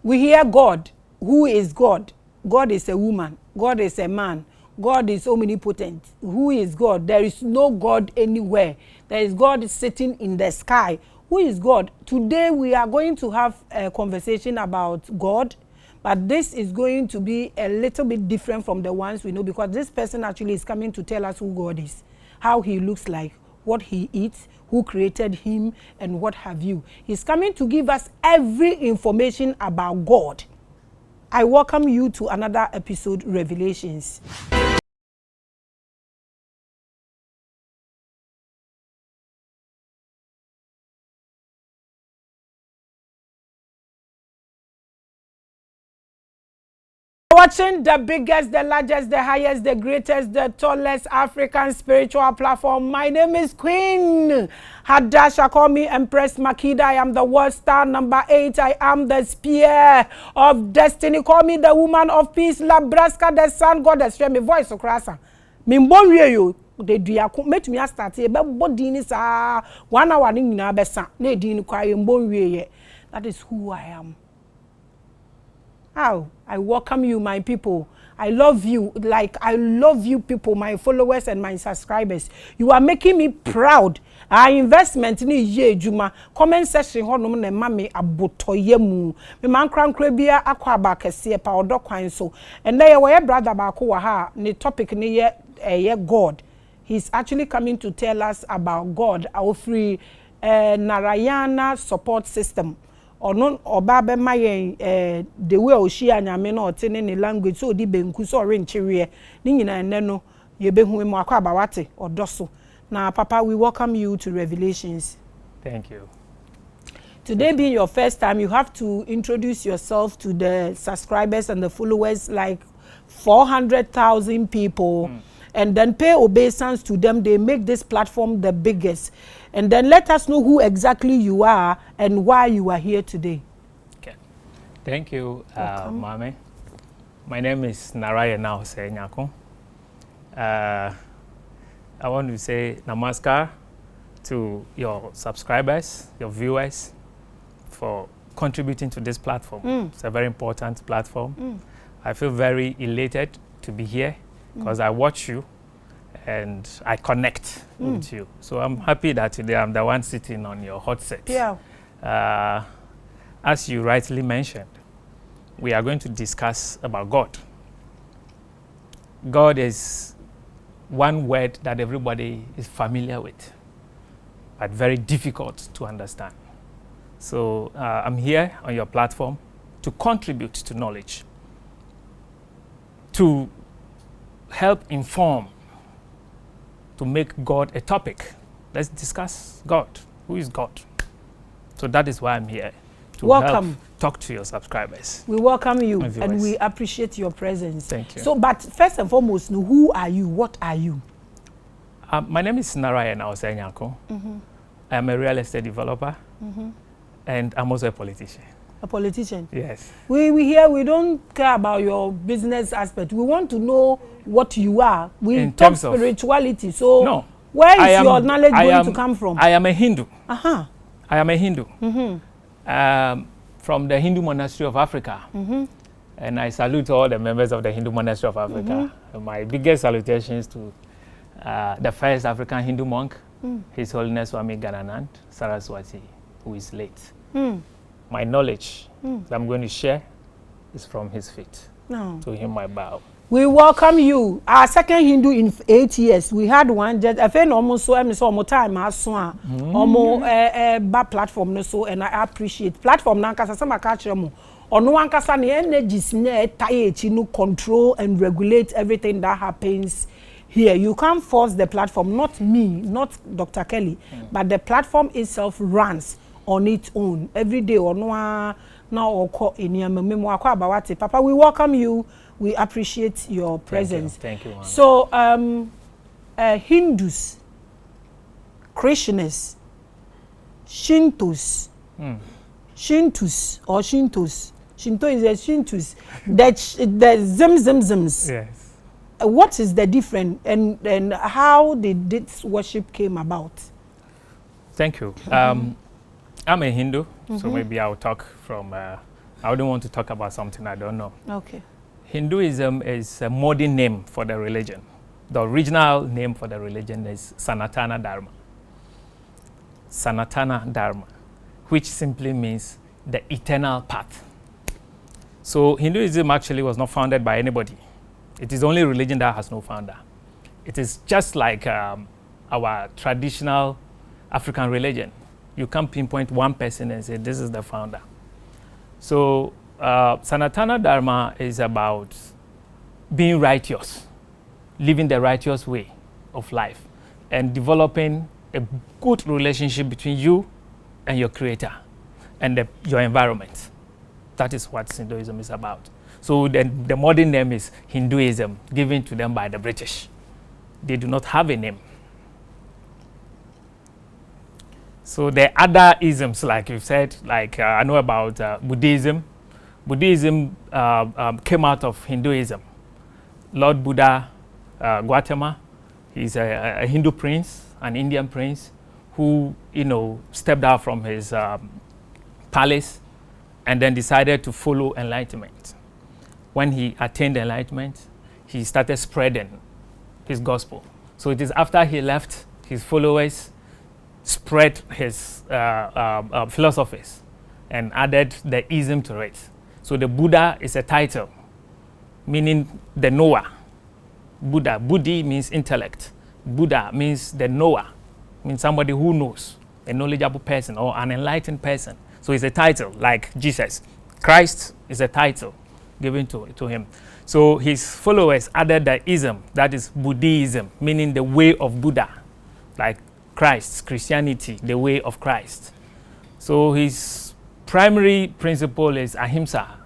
We hear God. Who is God? God is a woman. God is a man. God is omnipotent. Who is God? There is no God anywhere. There is God sitting in the sky. Who is God? Today we are going to have a conversation about God, but this is going to be a little bit different from the ones we know, because this person actually is coming to tell us who God is, how he looks like, what he eats, who created him, and what have you. He's coming to give us every information about God. I welcome you to another episode, Revelations. Watching the biggest, the largest, the highest, the greatest, the tallest African spiritual platform. My name is Queen Hadasha. Call me Empress Makida. I am the world star number 8. I am the spear of destiny. Call me the woman of peace. Labraska, the sun goddess. Share my voice, Okrasa. Mimbonwe you. The diako met me start here. But body is 1 hour in Nabesa. Ne din kwa mbonwe. That is who I am. How? I welcome you, my people. I love you, like I love you people, my followers and my subscribers. You are making me proud. Our investment ni ye juma. Comment section ho no na mame abotoye mu. Me man krankra bia akwa ba kese pa odokwan so. And there your brother ba ko wa ha, ni topic ni ye God. He's actually coming to tell us about God, our free Narayana support system. Or non or babe my the way o shi anyame na otene ne language so di benku so renchire ni nyina neno ye behu mu akwa abawate odoso. Now papa, we welcome you to Revelations. Thank you. Today being your first time, you have to introduce yourself to the subscribers and the followers, like 400,000 people. And then pay obeisance to them. They make this platform the biggest. And then let us know who exactly you are and why you are here today. Okay. Thank you, Maame. My name is Narayana Nyarko. I want to say namaskar to your subscribers, your viewers, for contributing to this platform. It's a very important platform. I feel very elated to be here, because I watch you and I connect with you. So I'm happy that today I'm the one sitting on your hot seat. Yeah. As you rightly mentioned, we are going to discuss about God. God is one word that everybody is familiar with, but very difficult to understand. So I'm here on your platform to contribute to knowledge, to help inform, to make God a topic. Let's discuss God. Who is God? So that is why I'm here, to help talk to your subscribers. We welcome you and we appreciate your presence. Thank you. So, but first and foremost, who are you? What are you? My name is Narayana Nyarko. I am a real estate developer, and I'm also a politician. A politician? Yes. We here, we don't care about your business aspect. We want to know what you are. We talk spirituality. So no, where is your knowledge going to come from? I am a Hindu. Uh-huh. I am a Hindu. From the Hindu Monastery of Africa. And I salute all the members of the Hindu Monastery of Africa. My biggest salutations to the first African Hindu monk, His Holiness Swami Gananand Saraswati, who is late. My knowledge that I'm going to share is from his feet. To him I bow. We welcome you. Our second Hindu in 8 years. We had one just I feel almost so almost time almost platform so, and I appreciate platform na nkasa sama ka kire mo ono ankasa na energies na tie control and regulate everything that happens here. You can't force the platform, not me, not Dr. Kelly, but the platform itself runs on its own every day. Or no now or in Papa, we welcome you. We appreciate your presence. Thank you. So Hindus, Krishnas, Shintos, Shintos or Shintos. Shinto is a Shintos. The Zimzimzims. Yes. What is the difference and how did this worship came about? Thank you. I'm a Hindu, so maybe I'll talk from I wouldn't want to talk about something I don't know. Okay. Hinduism is a modern name for the religion. The original name for the religion is Sanatana Dharma. Sanatana Dharma, which simply means the eternal path. So Hinduism actually was not founded by anybody. It is the only religion that has no founder. It is just like our traditional African religion. You can't pinpoint one person and say, this is the founder. So Sanatana Dharma is about being righteous, living the righteous way of life, and developing a good relationship between you and your creator and your environment. That is what Hinduism is about. So the modern name is Hinduism, given to them by the British. They do not have a name. So the other isms, like you said, like I know about Buddhism. Buddhism came out of Hinduism. Lord Buddha Gautama, he's a Hindu prince, an Indian prince, who stepped out from his palace and then decided to follow enlightenment. When he attained enlightenment, he started spreading his gospel. So it is after he left, his followers spread his philosophies and added the ism to it. So the Buddha is a title, meaning the knower. Buddha, Buddhi means intellect. Buddha means the knower, means somebody who knows, a knowledgeable person or an enlightened person. So it's a title, like Jesus. Christ is a title given to him. So his followers added the ism, that is Buddhism, meaning the way of Buddha, like Christ, Christianity, the way of Christ. So his primary principle is ahimsa,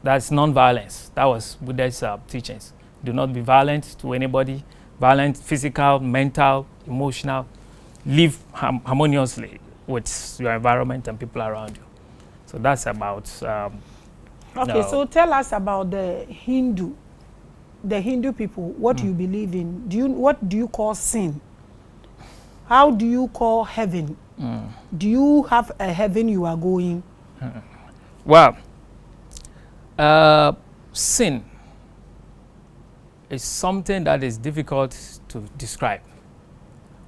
that's non-violence. That was Buddha's teachings. Do not be violent to anybody, violent, physical, mental, emotional. Live harmoniously with your environment and people around you. So that's about... okay, so tell us about the Hindu people. What do you believe in? What do you call sin? How do you call heaven? Do you have a heaven you are going? Well, sin is something that is difficult to describe.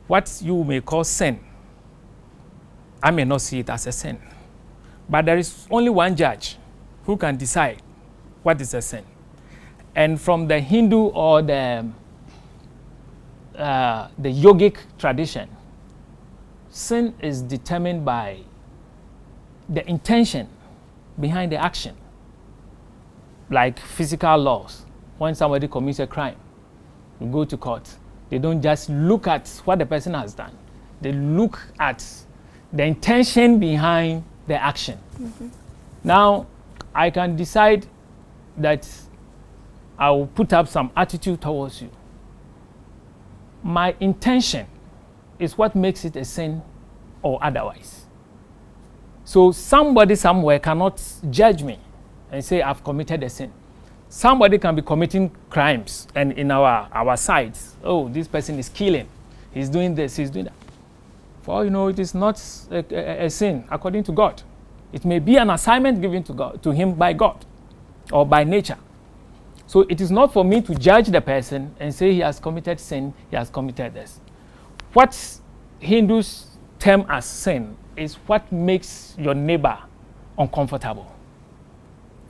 What you may call sin, I may not see it as a sin. But there is only one judge who can decide what is a sin. And from the Hindu or the yogic tradition, sin is determined by the intention behind the action. Like physical laws. When somebody commits a crime, you go to court. They don't just look at what the person has done. They look at the intention behind the action. Now, I can decide that I will put up some attitude towards you. My intention is what makes it a sin or otherwise. So somebody somewhere cannot judge me and say I've committed a sin. Somebody can be committing crimes, and in our sides, oh, this person is killing, he's doing this, he's doing that. For all you know, it is not a sin according to God. It may be an assignment given to him by God or by nature. So it is not for me to judge the person and say he has committed sin, he has committed this. What Hindus term as sin is what makes your neighbor uncomfortable.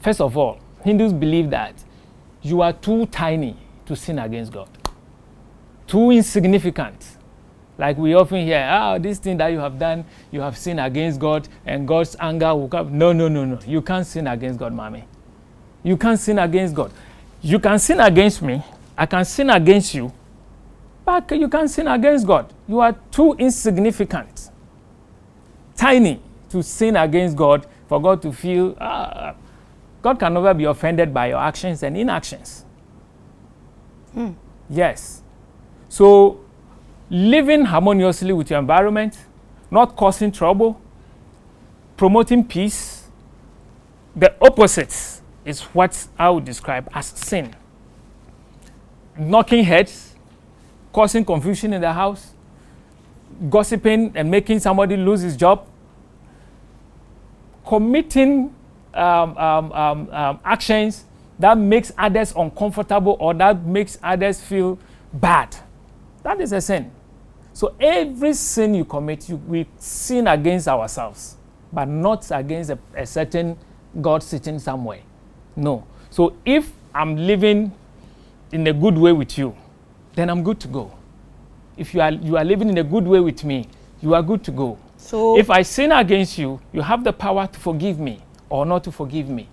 First of all, Hindus believe that you are too tiny to sin against God, too insignificant. Like we often hear, this thing that you have done, you have sinned against God and God's anger will come. No. You can't sin against God, Maame. You can't sin against God. You can sin against me. I can sin against you. But you can't sin against God. You are too insignificant, tiny to sin against God for God to feel... God can never be offended by your actions and inactions. Yes. So, living harmoniously with your environment, not causing trouble, promoting peace, the opposite is what I would describe as sin. Knocking heads, causing confusion in the house, gossiping and making somebody lose his job, committing actions that makes others uncomfortable or that makes others feel bad, that is a sin. So every sin you commit, we sin against ourselves, but not against a certain God sitting somewhere. No. So if I'm living in a good way with you, then I'm good to go. If you are living in a good way with me, you are good to go. So if I sin against you, you have the power to forgive me or not to forgive me.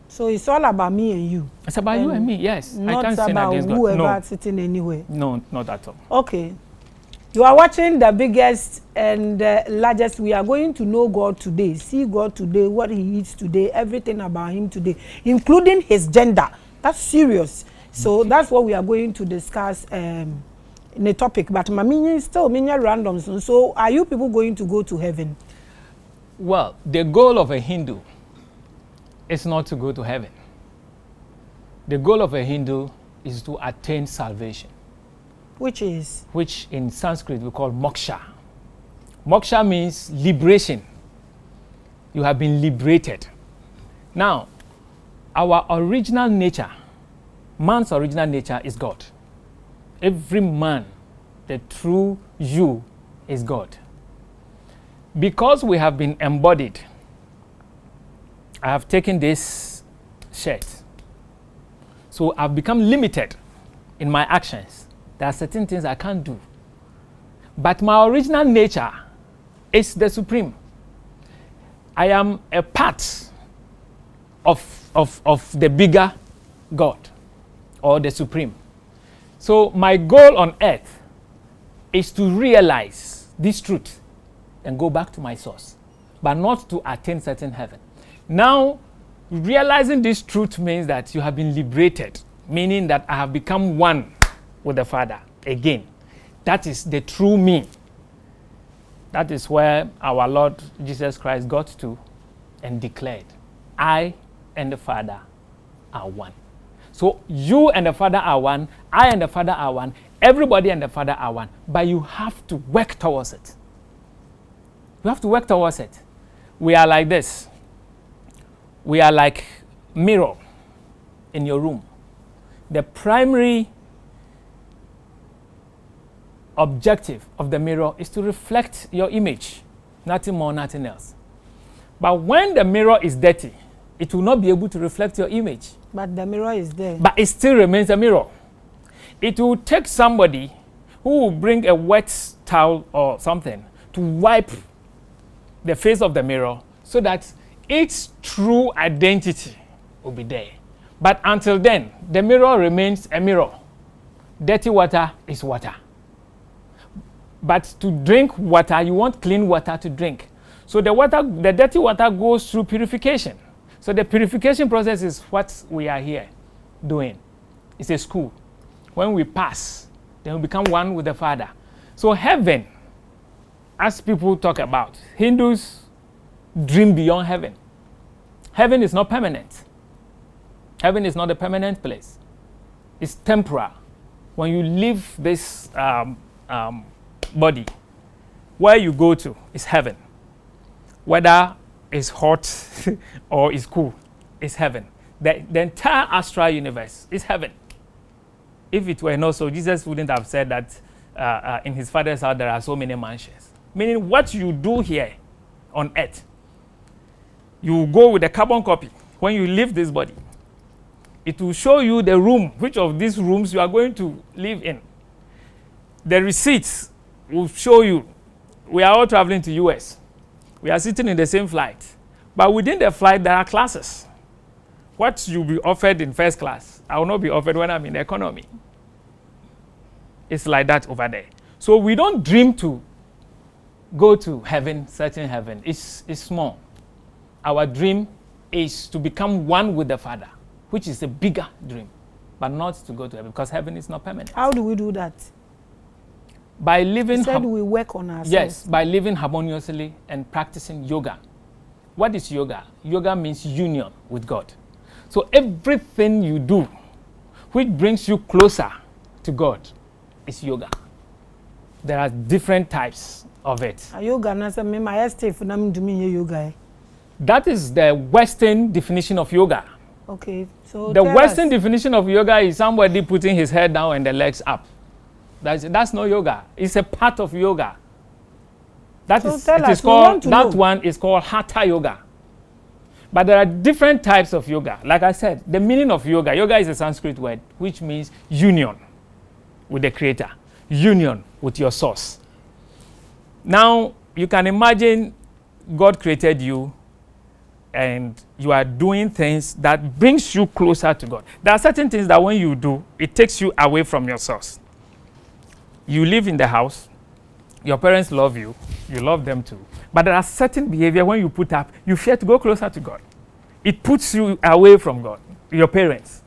So it's all about me and you. It's about you and me, yes. I can't sin against God. Not about whoever sitting anywhere. No, not at all. Okay. You are watching the biggest and largest. We are going to know God today, see God today, what he eats today, everything about him today, including his gender. That's serious. So that's what we are going to discuss in the topic. But Mami, still random. So are you people going to go to heaven? Well, the goal of a Hindu is not to go to heaven. The goal of a Hindu is to attain salvation. Which is? Which in Sanskrit we call moksha. Moksha means liberation. You have been liberated. Now, our original nature, man's original nature is God. Every man, the true you, is God. Because we have been embodied, I have taken this shirt. So I've become limited in my actions. There are certain things I can't do. But my original nature is the supreme. I am a part of the bigger God or the supreme. So my goal on earth is to realize this truth and go back to my source, but not to attain certain heaven. Now, realizing this truth means that you have been liberated, meaning that I have become one with the Father again. That is the true me. That is where our Lord Jesus Christ got to and declared, I and the Father are one. So you and the Father are one, I and the Father are one, everybody and the Father are one, but you have to work towards it. You have to work towards it. We are like this. We are like mirror in your room. The primary objective of the mirror is to reflect your image, nothing more, nothing else. But when the mirror is dirty, it will not be able to reflect your image. But the mirror is there. But it still remains a mirror. It will take somebody who will bring a wet towel or something to wipe the face of the mirror so that its true identity will be there. But until then, the mirror remains a mirror. Dirty water is water. But to drink water, you want clean water to drink. So the dirty water goes through purification. So the purification process is what we are here doing. It's a school. When we pass, then we become one with the Father. So heaven, as people talk about, Hindus dream beyond heaven. Heaven is not permanent. Heaven is not a permanent place. It's temporal. When you leave this body, where you go to is heaven. Whether it's hot or it's cool, it's heaven. The entire astral universe is heaven. If it were not so, Jesus wouldn't have said that in his Father's house there are so many mansions. Meaning what you do here on earth, you go with a carbon copy. When you leave this body, it will show you the room, which of these rooms you are going to live in. The receipts will show you. We are all traveling to US. We are sitting in the same flight. But within the flight, there are classes. What you'll be offered in first class, I will not be offered when I'm in the economy. It's like that over there. So we don't dream to go to heaven, certain heaven. It's small. Our dream is to become one with the Father, which is a bigger dream, but not to go to heaven, because heaven is not permanent. How do we do that? By living. You said we work on ourselves. Yes, by living harmoniously and practicing yoga. What is yoga? Yoga means union with God. So everything you do which brings you closer to God is yoga. There are different types of it. Yoga, na say me my stay for nam do me yoga. That is the Western definition of yoga. Okay, so the Western definition of yoga is somebody putting his head down and the legs up. That's not yoga. It's a part of yoga. That one is called Hatha yoga. But there are different types of yoga. Like I said, the meaning of yoga is a Sanskrit word which means union with the Creator, union with your source. Now, you can imagine God created you and you are doing things that brings you closer to God. There are certain things that when you do, it takes you away from your source. You live in the house, your parents love you, you love them too. But there are certain behavior when you put up, you fear to go closer to God. It puts you away from God, your parents.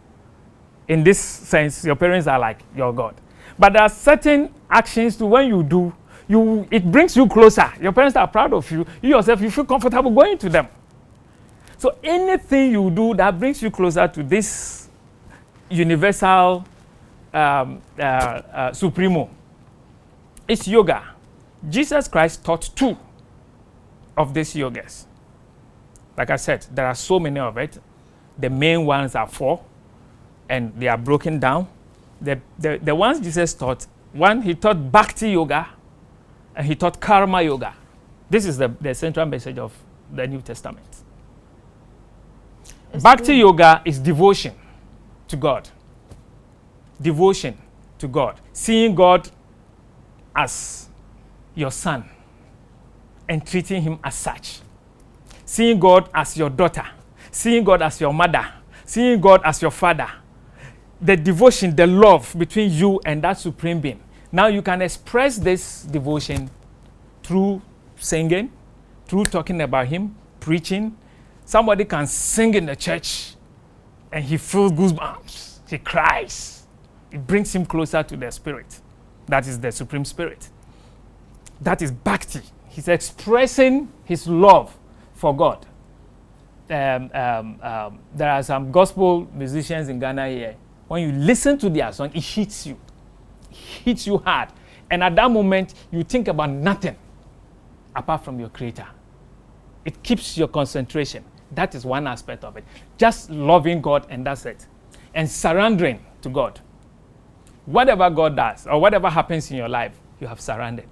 In this sense, your parents are like your God. But there are certain actions to when you do, it brings you closer. Your parents are proud of you. You yourself, you feel comfortable going to them. So anything you do that brings you closer to this universal supremo, it's yoga. Jesus Christ taught 2 of these yogas. Like I said, there are so many of it. The main ones are 4, and they are broken down. The ones Jesus taught, one, he taught Bhakti yoga, and he taught Karma yoga. This is the central message of the New Testament. Bhakti yoga is devotion to God. Devotion to God. Seeing God as your son and treating him as such. Seeing God as your daughter. Seeing God as your mother. Seeing God as your father. The devotion, the love between you and that supreme being. Now you can express this devotion through singing, through talking about him, preaching. Somebody can sing in the church and he feels goosebumps. He cries. It brings him closer to the spirit. That is the supreme spirit. That is bhakti. He's expressing his love for God. There are some gospel musicians in Ghana here. When you listen to their song, it hits you. It hits you hard. And at that moment, you think about nothing apart from your Creator. It keeps your concentration. That is one aspect of it. Just loving God, and that's it. And surrendering to God. Whatever God does, or whatever happens in your life, you have surrendered.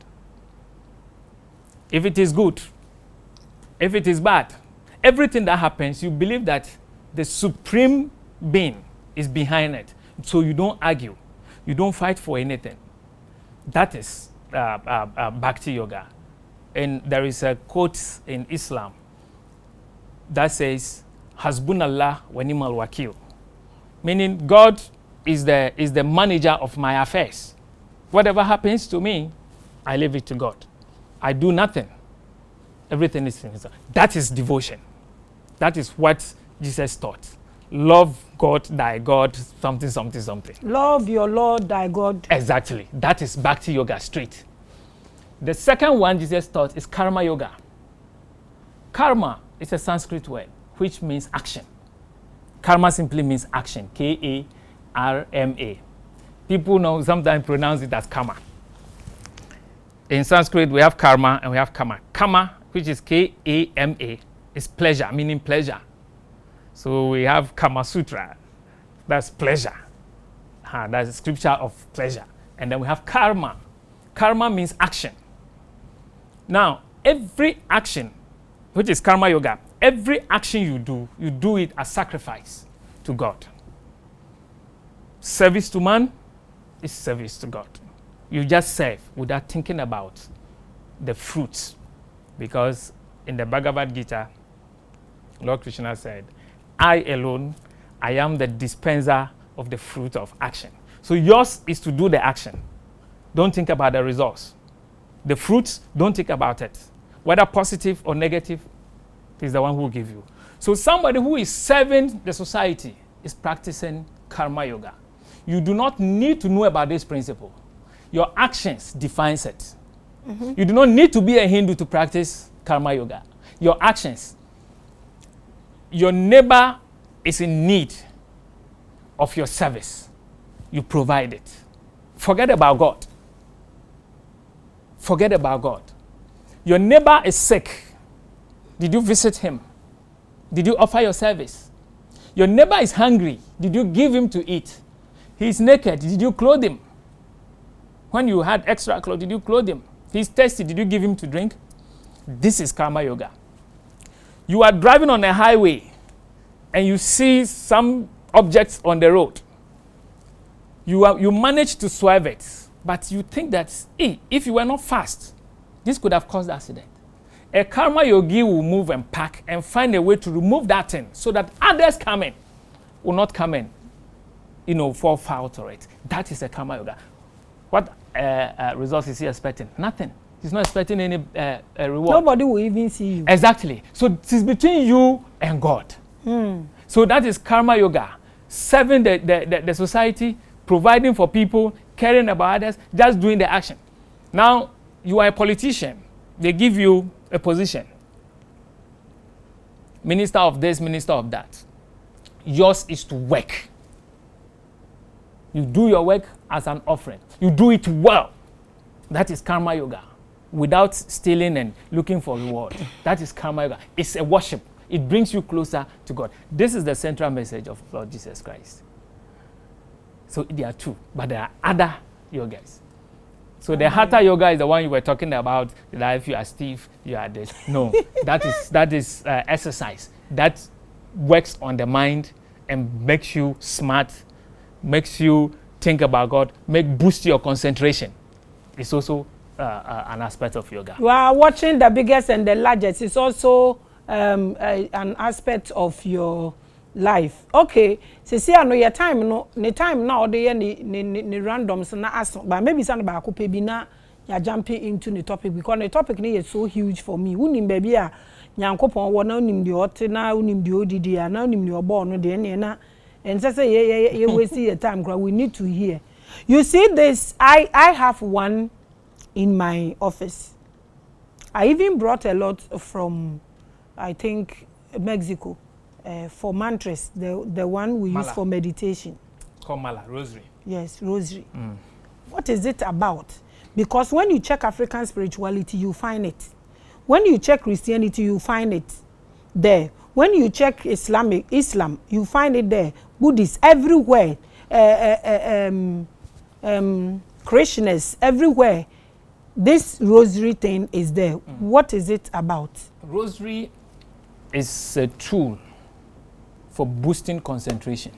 If it is good, if it is bad, everything that happens, you believe that the supreme being is behind it. So you don't argue. You don't fight for anything. That is Bhakti Yoga. And there is a quote in Islam that says, Hasbunallah wa ni'mal wakil. Meaning God is the manager of my affairs. Whatever happens to me, I leave it to God. I do nothing. Everything is in His hand. That is devotion. That is what Jesus taught. Love God, thy God, something, something, something. Love your Lord, thy God. Exactly. That is Bhakti Yoga straight. The second one Jesus taught is Karma Yoga. Karma is a Sanskrit word which means action. Karma simply means action. K-A-R-M-A. People know sometimes pronounce it as karma. In Sanskrit, we have karma and we have kama. Kama, which is K-A-M-A, is pleasure, meaning pleasure. So we have Kama Sutra, that's pleasure. That's a scripture of pleasure. And then we have karma. Karma means action. Now, every action, which is Karma Yoga, every action you do it as sacrifice to God. Service to man is service to God. You just serve without thinking about the fruits. Because in the Bhagavad Gita, Lord Krishna said, I alone, I am the dispenser of the fruit of action. So yours is to do the action. Don't think about the results. The fruits, don't think about it. Whether positive or negative, is the one who will give you. So somebody who is serving the society is practicing Karma Yoga. You do not need to know about this principle. Your actions defines it. Mm-hmm. You do not need to be a Hindu to practice Karma Yoga. Your actions. Your neighbor is in need of your service. You provide it. Forget about God. Forget about God. Your neighbor is sick. Did you visit him? Did you offer your service? Your neighbor is hungry. Did you give him to eat? He is naked. Did you clothe him? When you had extra clothes, did you clothe him? He is thirsty. Did you give him to drink? This is karma yoga. You are driving on a highway and you see some objects on the road. You manage to swerve it, but you think that, hey, if you were not fast, this could have caused accident. A karma yogi will move and pack and find a way to remove that thing so that others coming will not come in, fall foul to it. That is a karma yoga. What results is he expecting? Nothing. He's not expecting any reward. Nobody will even see you. Exactly. So it is between you and God. So that is karma yoga. Serving the society, providing for people, caring about others, just doing the action. Now, you are a politician. They give you a position. Minister of this, minister of that. Yours is to work. You do your work as an offering. You do it well. That is karma yoga. Without stealing and looking for reward. That is karma yoga. It's a worship. It brings you closer to God. This is the central message of Lord Jesus Christ. So there are two, but there are other yogas. So the hatha yoga is the one you were talking about, that if you are stiff, you are this. No, that is exercise. That works on the mind and makes you smart, makes you think about God, boost your concentration. It's also an aspect of yoga. You are watching the biggest and the largest. It's also an aspect of your life. Okay, see, I know your time. No, the time now they ni randoms na ask, but maybe some ba ko pe bi na ya jumping into the topic because the topic is so huge for me. Unim baby a Nyankopon wo na unim de ote na unim de odidi a na unim de obo no de na and say ye waste your time. We need to hear. You see this, I have one in my office. I even brought a lot from, I think, Mexico, for mantras, the one we use for meditation. Called Mala, rosary. Yes, rosary. What is it about? Because when you check African spirituality, you find it. When you check Christianity, you find it there. When you check Islam, you find it there. Buddhists, everywhere. Christians, everywhere. This rosary thing is there. What is it about? Rosary is a tool for boosting concentration.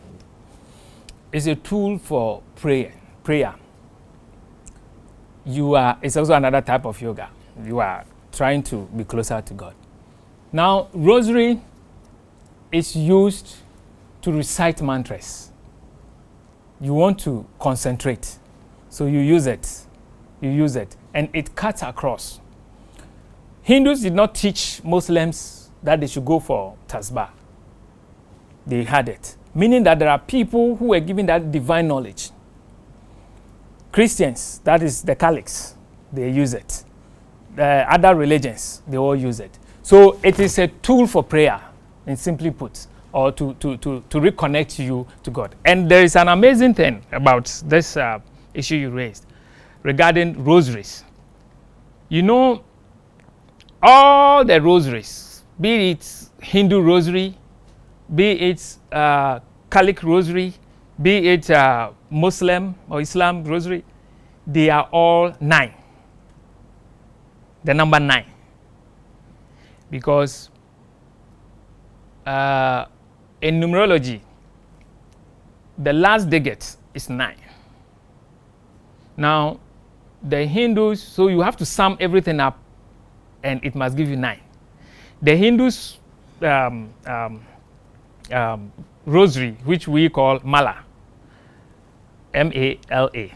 It's a tool for prayer. It's also another type of yoga. You are trying to be closer to God. Now, rosary is used to recite mantras. You want to concentrate, so you use it. And it cuts across. Hindus did not teach Muslims that they should go for tasbah. They had it, meaning that there are people who were given that divine knowledge. Christians, that is the Catholics, they use it. Other religions, they all use it. So it is a tool for prayer, and simply put, or to reconnect you to God. And there is an amazing thing about this issue you raised regarding rosaries. You know, all the rosaries, be it Hindu rosary, be it Catholic rosary, be it Muslim or Islam rosary, they are all 9. The number 9. Because in numerology, the last digit is 9. Now, the Hindus, so you have to sum everything up and it must give you 9. The Hindus rosary, which we call Mala, M-A-L-A,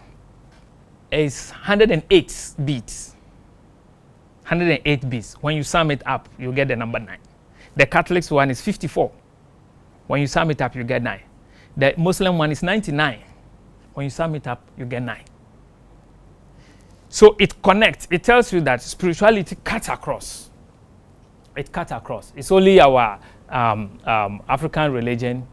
is 108 beads. 108 beads. When you sum it up, you get the number 9. The Catholics one is 54. When you sum it up, you get 9. The Muslim one is 99. When you sum it up, you get 9. So it connects. It tells you that spirituality cuts across. It cuts across. It's only our African religion,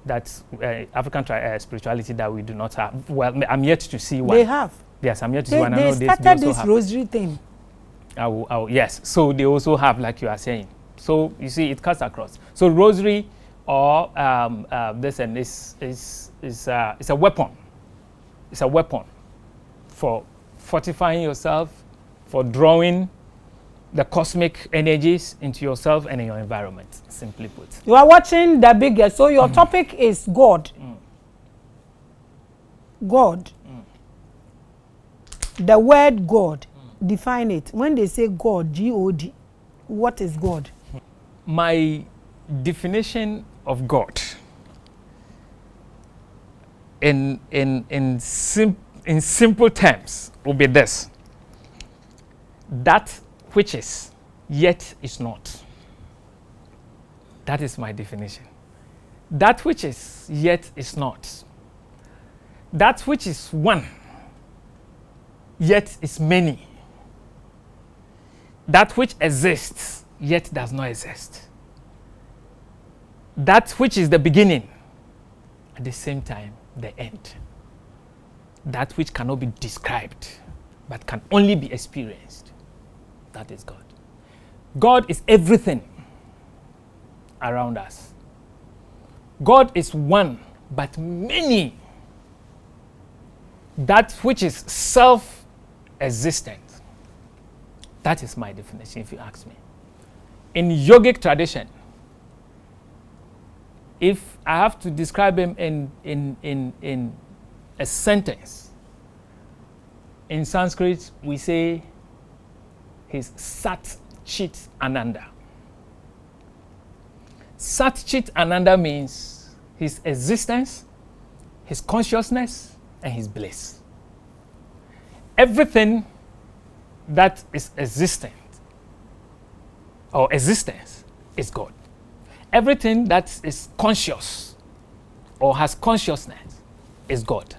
that's African spirituality that we do not have. Well, I'm yet to see one. They have. Yes, I'm yet to see one. They started this rosary thing. Yes. So they also have, like you are saying. So you see, it cuts across. So rosary or this and this is a weapon. It's a weapon for fortifying yourself, for drawing the cosmic energies into yourself and in your environment, simply put. You are watching The Biggest, so your topic is God. God. The word God, define it. When they say God, G-O-D, what is God? My definition of God in simple terms will be this: that which is, yet is not. That is my definition. That which is, yet is not. That which is one, yet is many. That which exists, yet does not exist. That which is the beginning, at the same time, the end. That which cannot be described, but can only be experienced. That is God. God is everything around us. God is one, but many. That which is self-existent. That is my definition, if you ask me. In yogic tradition, if I have to describe him in a sentence, in Sanskrit we say he's Sat Chit Ananda. Sat Chit Ananda means his existence, his consciousness, and his bliss. Everything that is existent or existence is God. Everything that is conscious or has consciousness is God.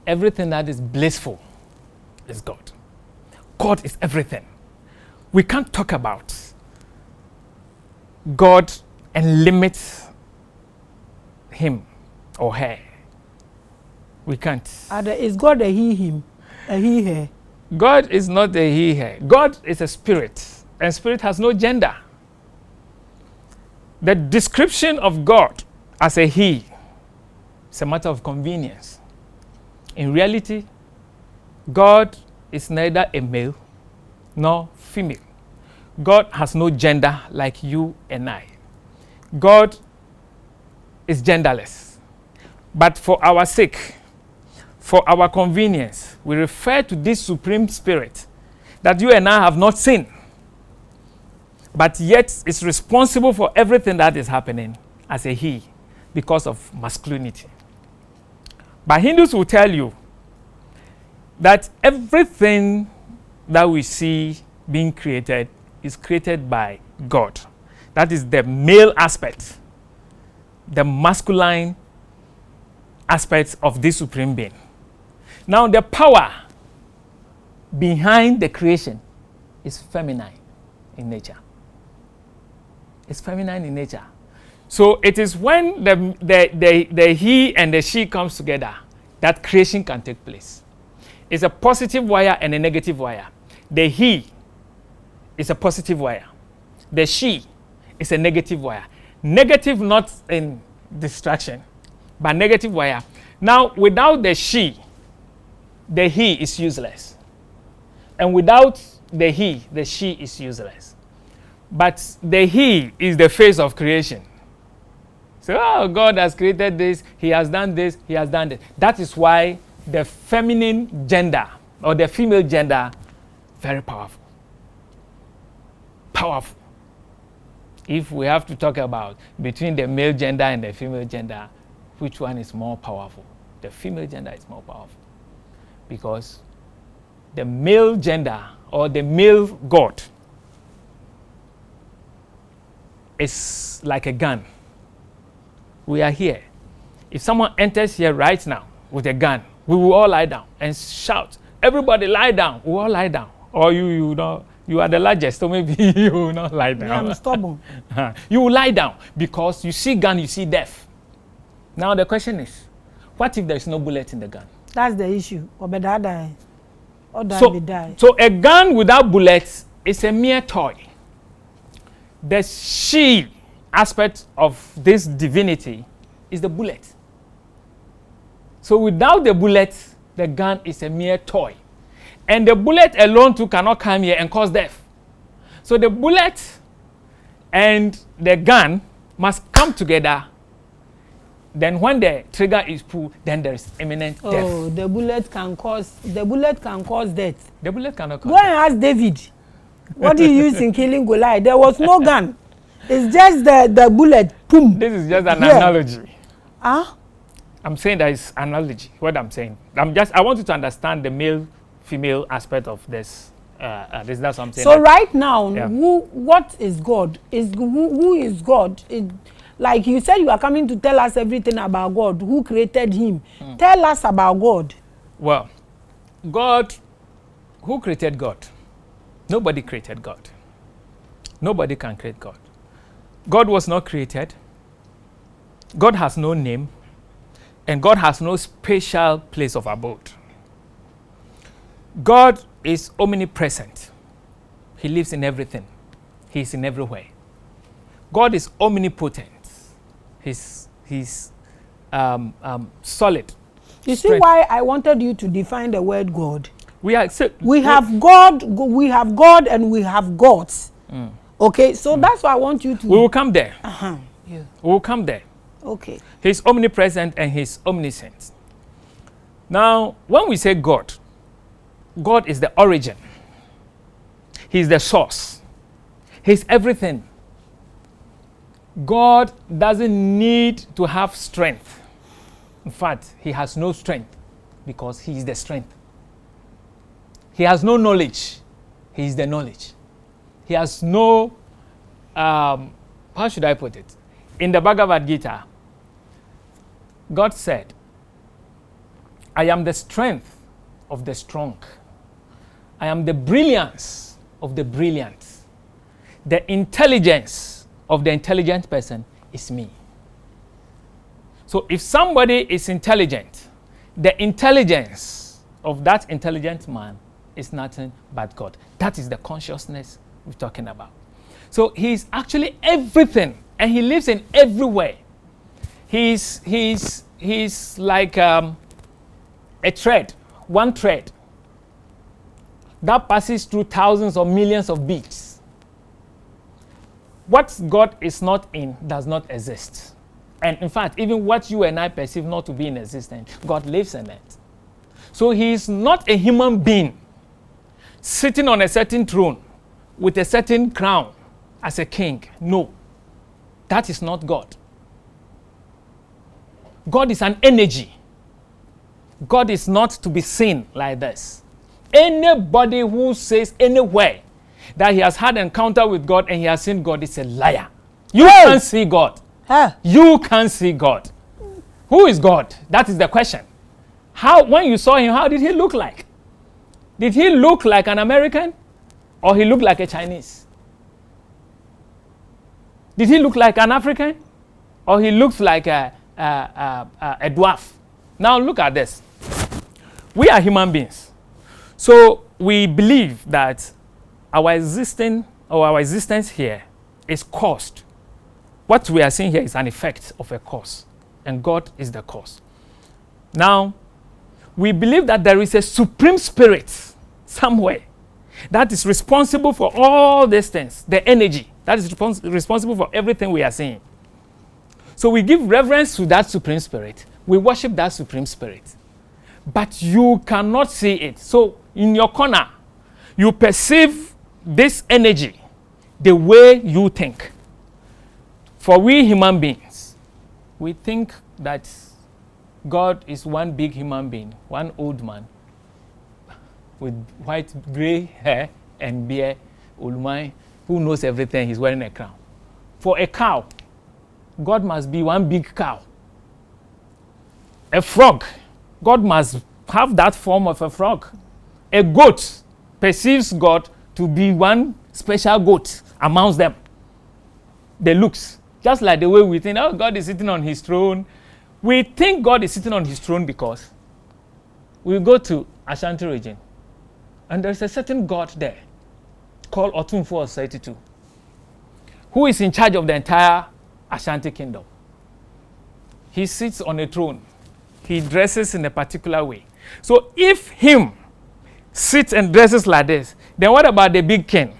Everything that is blissful is God. God is everything. We can't talk about God and limit him or her. We can't. Is God a he, him, a he, her? God is not a he, her. God is a spirit, and spirit has no gender. The description of God as a he is a matter of convenience. In reality, God is neither a male nor female. God has no gender like you and I. God is genderless. But for our sake, for our convenience, we refer to this supreme spirit that you and I have not seen, but yet is responsible for everything that is happening as a he because of masculinity. But Hindus will tell you that everything that we see being created is created by God. That is the male aspect, the masculine aspects of this supreme being. Now, the power behind the creation is feminine in nature. It's feminine in nature. So it is when the he and the she comes together that creation can take place. It's a positive wire and a negative wire. The he is a positive wire. The she is a negative wire. Negative not in distraction, but negative wire. Now, without the she, the he is useless. And without the he, the she is useless. But the he is the face of creation. So, oh, God has created this, he has done this, he has done this. That is why the feminine gender or the female gender, very powerful. Powerful. If we have to talk about between the male gender and the female gender, which one is more powerful? The female gender is more powerful. Because the male gender or the male God is like a gun. We are here. If someone enters here right now with a gun, we will all lie down and shout, everybody lie down. We all lie down. Or you know, you are the largest, so maybe you will not lie down. Yeah, I'm stubborn. You will lie down because you see gun, you see death. Now the question is, what if there is no bullet in the gun? That's the issue. Or die. Or die, So, die. so a gun without bullets is a mere toy. the she aspect of this divinity is the bullet. So without the bullet, the gun is a mere toy. And the bullet alone too cannot come here and cause death. So the bullet and the gun must come together. Then when the trigger is pulled, then there is imminent death. Oh, the bullet can cause death. The bullet cannot cause Go and ask David. What he used in killing Goliath? There was no gun. It's just the bullet. Boom. This is just an analogy. Ah? I'm saying that is analogy. What I'm saying. I want you to understand the male-female aspect of this. That's what I'm saying. So right now, what is God? Who is God? Like you said, you are coming to tell us everything about God. Who created him? Tell us about God. Well, God, who created God? Nobody created God. Nobody can create God. God was not created. God has no name. And God has no special place of abode. God is omnipresent. He lives in everything. He is in everywhere. God is omnipotent. He's solid. You see why I wanted you to define the word God? We have God, and we have gods. Okay, so that's why I want you to. We will come there. Yeah. We will come there. Okay. He's omnipresent and he's omniscient. Now, when we say God, God is the origin. He's the source. He's everything. God doesn't need to have strength. In fact, he has no strength because he is the strength. He has no knowledge. He is the knowledge. He has no, how should I put it? In the Bhagavad Gita, God said, I am the strength of the strong. I am the brilliance of the brilliant. The intelligence of the intelligent person is me. So if somebody is intelligent, the intelligence of that intelligent man is nothing but God. That is the consciousness we're talking about. So he's actually everything, and he lives in everywhere. He's like a thread, one thread that passes through thousands or millions of beads. What God is not in does not exist. And in fact, even what you and I perceive not to be in existence, God lives in it. So he is not a human being sitting on a certain throne with a certain crown as a king. No, that is not God. God is an energy. God is not to be seen like this. Anybody who says anywhere that he has had an encounter with God and he has seen God is a liar. You can't see God. You can't see God. Who is God? That is the question. When you saw him, how did he look like? Did he look like an American or he looked like a Chinese? Did he look like an African or he looks like a dwarf? Now look at this. We are human beings. So we believe that our existence here is caused. What we are seeing here is an effect of a cause, and God is the cause. Now, we believe that there is a supreme spirit somewhere that is responsible for all these things, the energy that is responsible for everything we are seeing. So we give reverence to that supreme spirit. We worship that supreme spirit. But you cannot see it. So in your corner, you perceive this energy the way you think. For we human beings, we think that God is one big human being, one old man with white, gray hair and beard, Ulumai, who knows everything. He's wearing a crown. For a cow, God must be one big cow. A frog, God must have that form of a frog. A goat perceives God to be one special goat amongst them. The looks, just like the way we think, oh, God is sitting on his throne. We think God is sitting on his throne because we go to Ashanti region and there's a certain God there called Otumfo Osei. who is in charge of the entire Ashanti kingdom. He sits on a throne. He dresses in a particular way. So if him sits and dresses like this, then what about the big king?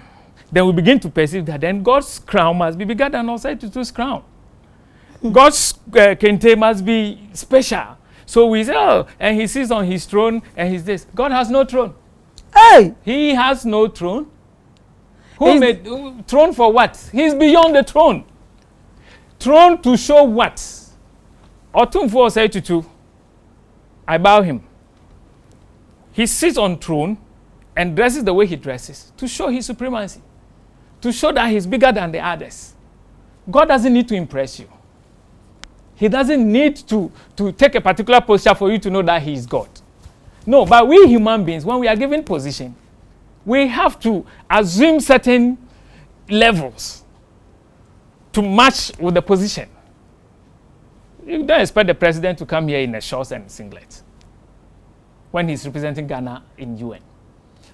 Then we begin to perceive that then God's crown must be bigger than Osei crown. God's kente must be special. So we say, oh, and he sits on his throne and he's this. God has no throne. Hey! He has no throne. Who made throne for what? He's beyond the throne. Throne to show what? Otumfo Osei Tutu, I bow him. He sits on throne and dresses the way he dresses to show his supremacy, to show that he's bigger than the others. God doesn't need to impress you. He doesn't need to take a particular posture for you to know that he is God. No, but we human beings, when we are given position, we have to assume certain levels to match with the position. You don't expect the president to come here in a shorts and singlet when he's representing Ghana in UN.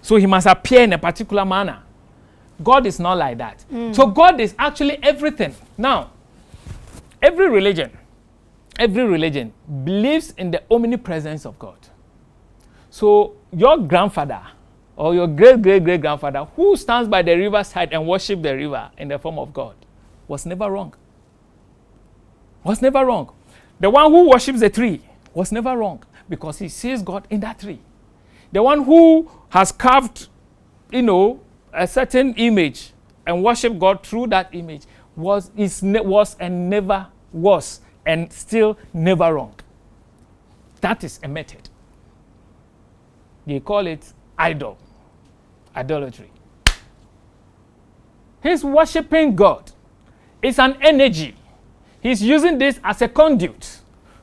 So he must appear in a particular manner. God is not like that. So God is actually everything. Now, every religion believes in the omnipresence of God. So your grandfather or your great-great-great-grandfather who stands by the riverside and worships the river in the form of God was never wrong. Was never wrong. The one who worships the tree was never wrong because he sees God in that tree. The one who has carved, a certain image and worship God through that image was and never was and still never wrong. That is a method. They call it idolatry. He's worshiping God. It's an energy. He's using this as a conduit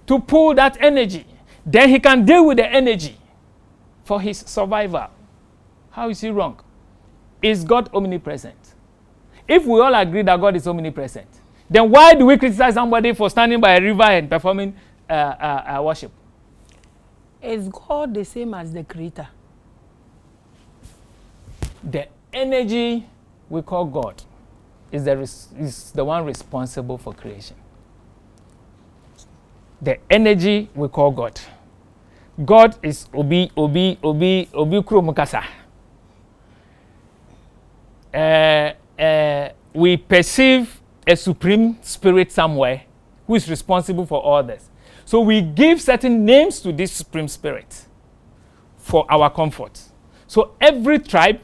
to pull that energy. Then he can deal with the energy for his survival. How is he wrong? Is God omnipresent? If we all agree that God is omnipresent, then why do we criticize somebody for standing by a river and performing worship? Is God the same as the creator? The energy we call God is the one responsible for creation. The energy we call God. God is obi kromukasa. We perceive a supreme spirit somewhere who is responsible for all this. So we give certain names to this supreme spirit for our comfort. So every tribe,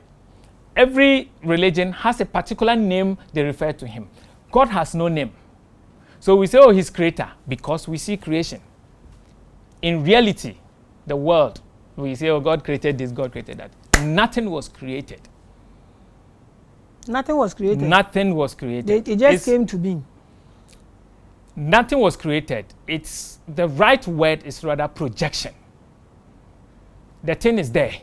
every religion has a particular name they refer to him. God has no name. So we say, oh, he's creator because we see creation. In reality, the world, we say, oh, God created this, God created that. Nothing was created. Nothing was created. Nothing was created. It just came to be. Nothing was created. It's the right word is rather projection. The thing is there.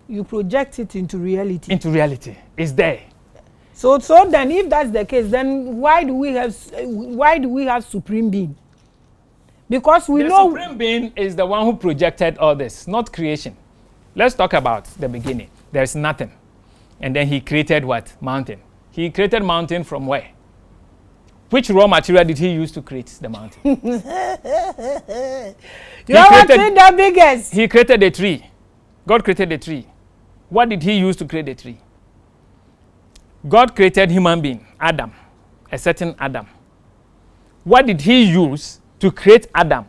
You project it into reality. Into reality. It's there. So then if that's the case, then why do we have supreme being? Because we know the supreme being is the one who projected all this, not creation. Let's talk about the beginning. There's nothing. And then he created what? Mountain. He created mountain from where? Which raw material did he use to create the mountain? You are the biggest. He created a tree. God created a tree. What did he use to create the tree? God created human being, Adam, a certain Adam. What did he use to create Adam?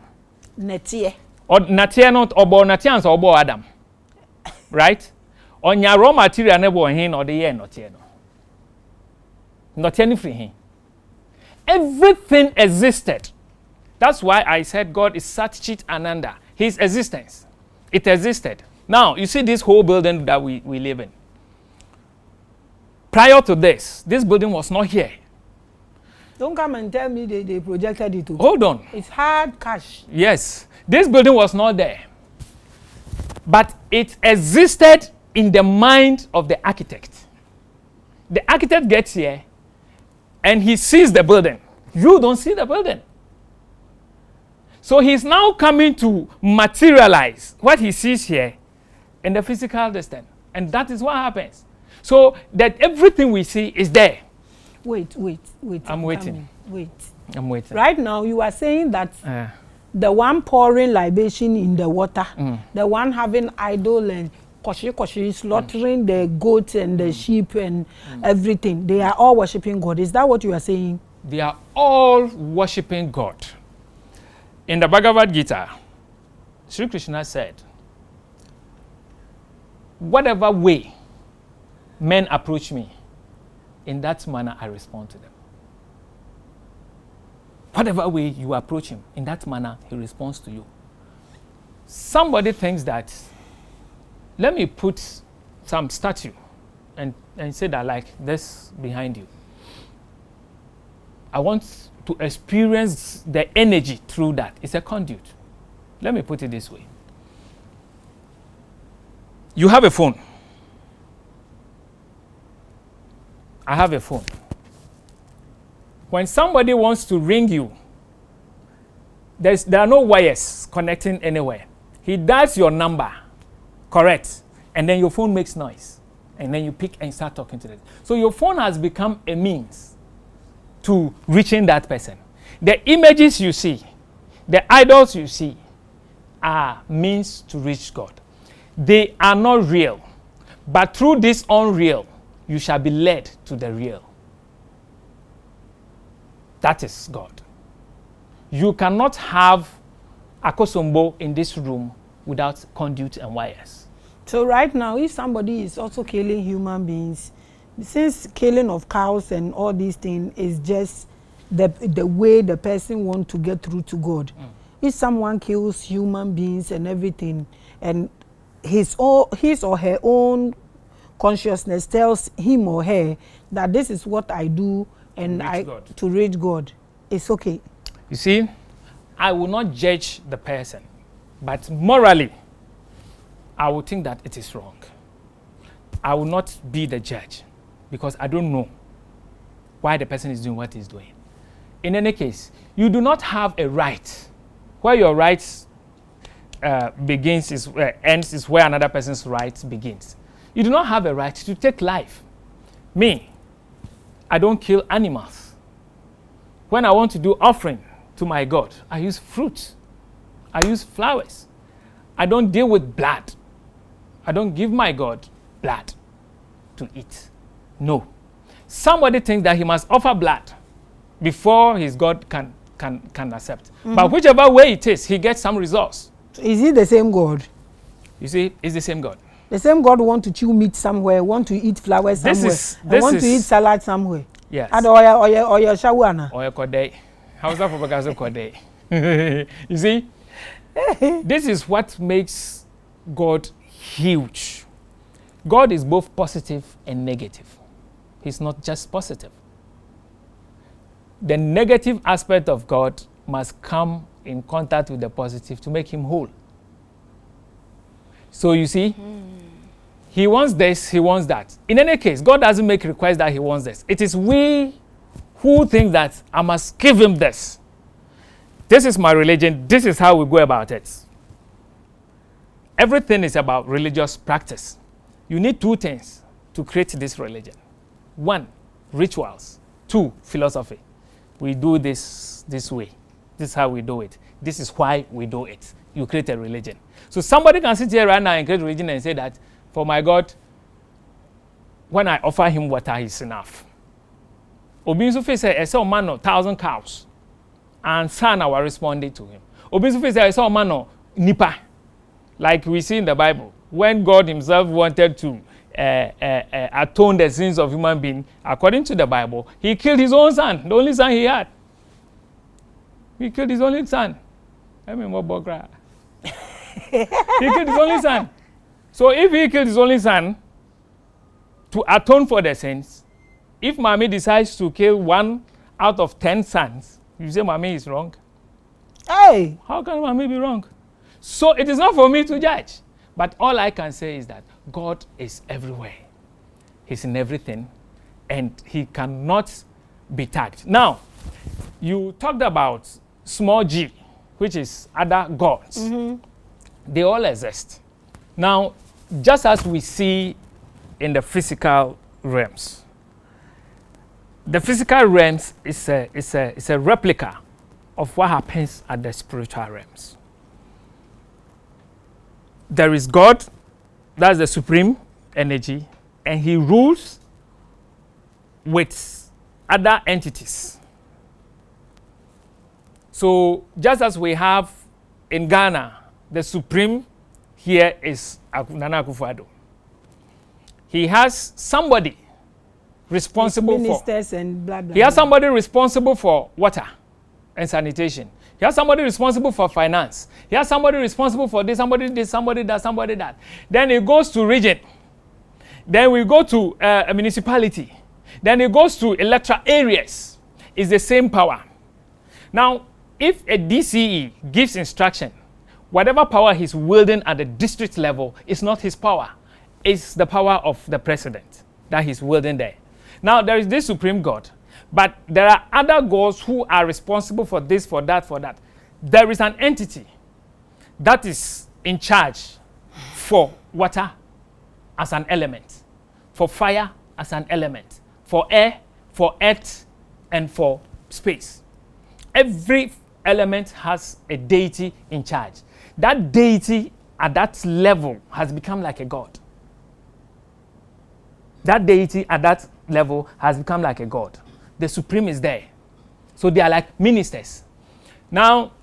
Netie. Or natie not obo natians obo Adam. Right? On your raw material nebo hin or the year not no. Not any free hin. Everything existed. That's why I said God is Sat Chit Ananda. His existence. It existed. Now, you see this whole building that we live in. Prior to this building was not here. Don't come and tell me they projected it. Hold on. It's hard cash. Yes. This building was not there. But it existed in the mind of the architect. The architect gets here and he sees the building. You don't see the building. So he's now coming to materialize what he sees here in the physical distance. And that is what happens. So that everything we see is there. Wait. I'm waiting. I'm waiting. Right now, you are saying that the one pouring libation in the water, the one having idol and koshi, slaughtering the goats and the sheep and everything, they are all worshiping God. Is that what you are saying? They are all worshiping God. In the Bhagavad Gita, Sri Krishna said, whatever way men approach me, in that manner I respond to them. Whatever way you approach him, in that manner he responds to you. Somebody thinks that, let me put some statue and say that like this behind you. I want to experience the energy through that. It's a conduit. Let me put it this way. You have a phone. I have a phone. When somebody wants to ring you, there are no wires connecting anywhere. He dials your number, correct, and then your phone makes noise, and then you pick and start talking to them. So your phone has become a means to reaching that person. The images you see, the idols you see, are means to reach God. They are not real, but through this unreal, you shall be led to the real. That is God. You cannot have Akosombo in this room without conduit and wires. So right now, if somebody is also killing human beings, since killing of cows and all these things is just the way the person wants to get through to God. If someone kills human beings and everything, and his or her own consciousness tells him or her that this is what I do and to reach God, it's okay. You see, I will not judge the person, but morally, I will think that it is wrong. I will not be the judge because I don't know why the person is doing what he's doing. In any case, you do not have a right. Where your rights ends is where another person's right begins. You do not have a right to take life. Me, I don't kill animals. When I want to do offering to my God, I use fruit. I use flowers. I don't deal with blood. I don't give my God blood to eat. No. Somebody thinks that he must offer blood before his God can accept. But whichever way it is, he gets some results. Is he the same God? You see, it's the same God. The same God want to chew meat somewhere, want to eat flowers somewhere, want to eat salad somewhere. Yes. And or shawana. Or kodai. How's that for Bagazo kodai? You see, this is what makes God huge. God is both positive and negative. He's not just positive. The negative aspect of God must come in contact with the positive to make him whole. So you see, he wants this, he wants that. In any case, God doesn't make requests that he wants this. It is we who think that I must give him this. This is my religion. This is how we go about it. Everything is about religious practice. You need two things to create this religion. One, rituals. Two, philosophy. We do this way. This is how we do it. This is why we do it. You create a religion. So somebody can sit here right now and create a religion and say that, for my God, when I offer him water, it's enough. Obinsu face said, I saw a man 1,000 cows. And son, I was responding to him. Obinsu face said, I saw a man nipa. Like we see in the Bible. When God himself wanted to atone the sins of human beings, according to the Bible, he killed his own son, the only son he had. He killed his only son. I mean, what Bogra? He killed his only son. So if he killed his only son to atone for the sins, if Maame decides to kill 1 out of 10 sons, you say Maame is wrong? Hey! How can Maame be wrong? So it is not for me to judge. But all I can say is that God is everywhere. He's in everything. And he cannot be tagged. Now, you talked about small g, which is other gods. They all exist. Now, just as we see in the physical realms. The physical realms is a replica of what happens at the spiritual realms. There is God, that's the supreme energy, and he rules with other entities. So just as we have in Ghana, the supreme here is Nana Akufo-Addo. He has somebody responsible ministers for and blah blah. He has somebody responsible for water and sanitation. He has somebody responsible for finance. He has somebody responsible for this, somebody that, somebody that. Then it goes to region. Then we go to a municipality. Then it goes to electoral areas. It's the same power. Now, if a DCE gives instruction, whatever power he's wielding at the district level is not his power. It's the power of the president that he's wielding there. Now, there is this supreme God, but there are other gods who are responsible for this, for that, for that. There is an entity that is in charge for water as an element, for fire as an element, for air, for earth, and for space. Every element has a deity in charge. That deity at that level has become like a god. That deity at that level has become like a god. The supreme is there. So they are like ministers. Now,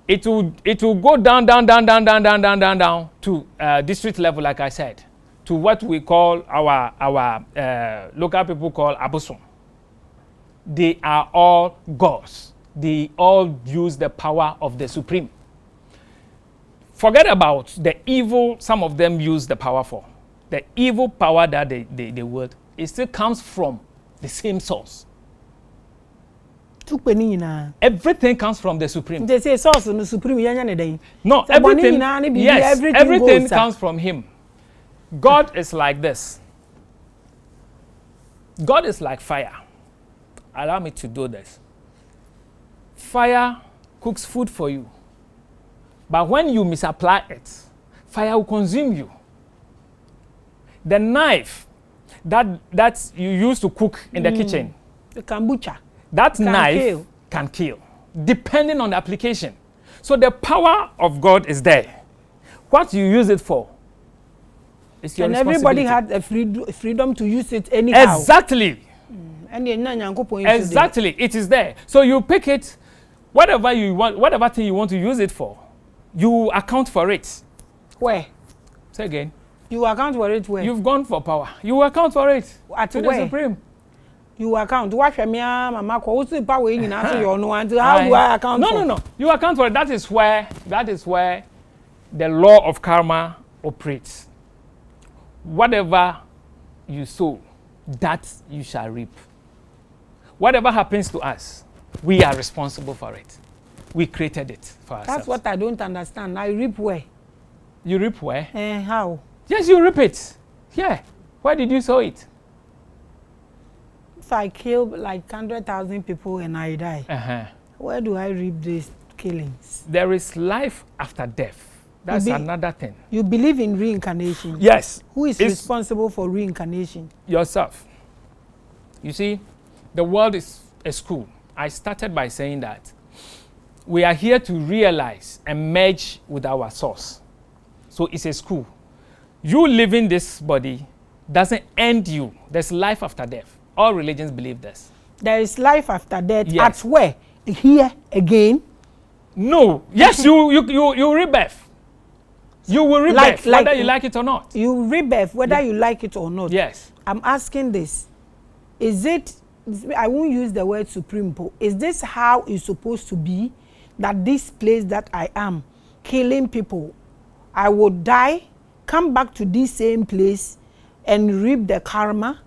it will go down to district level, like I said, to what we call our local people call Abosom. They are all gods. They all use the power of the supreme. Forget about the evil some of them use the power for. The evil power that they wield, it still comes from the same source. Everything comes from the supreme. They say source in the supreme. No, everything. Yes, everything comes from him. God is like this. God is like fire. Allow me to do this. Fire cooks food for you. But when you misapply it, fire will consume you. The knife that you use to cook in the kitchen, the kombucha, that knife can kill, depending on the application. So the power of God is there. What you use it for is your responsibility. And everybody had a freedom to use it anyhow. Exactly. Exactly. It is there. So you pick it, whatever you want, whatever thing you want to use it for, you account for it. Where? Say again. You account for it where? You've gone for power. You account for it. At to where? The supreme. You account. How do I account for? No. You account for it. That is where the law of karma operates. Whatever you sow, that you shall reap. Whatever happens to us, we are responsible for it. We created it for ourselves. That's what I don't understand. I reap where? You reap where? How? Yes, you reap it. Yeah. Where did you sow it? If I kill like 100,000 people and I die, where do I reap these killings? There is life after death. That's another thing. You believe in reincarnation? Yes. Who is responsible for reincarnation? Yourself. You see, the world is a school. I started by saying that we are here to realize and merge with our source. So it's a school. You living this body doesn't end you. There's life after death. All religions believe this. There is life after death. Yes. At where? Here again? No. Yes, you rebirth. You will rebirth, whether you like it or not. You rebirth, whether you like it or not. Yes. I'm asking this. Is it, I won't use the word supreme, is this how it's supposed to be? That this place that I am, killing people, I would die, come back to this same place and reap the karma,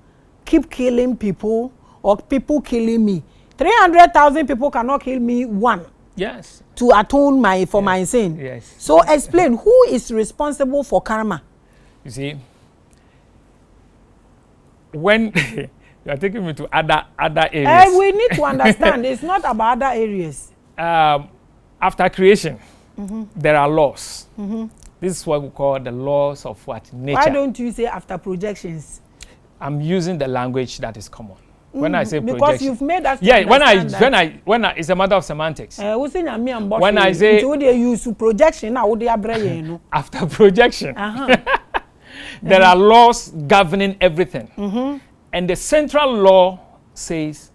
keep killing people, or people killing me. 300,000 people cannot kill me one. Yes. To atone for my sin. Yes. So explain, who is responsible for karma? You see, when you are taking me to other areas. We need to understand, it's not about other areas. After creation, there are laws. This is what we call the laws of what? Nature. Why don't you say after projections? I'm using the language that is common. When I say because projection, you've made us when I it's a matter of semantics. When I say they use projection, after projection, there are laws governing everything, and the central law says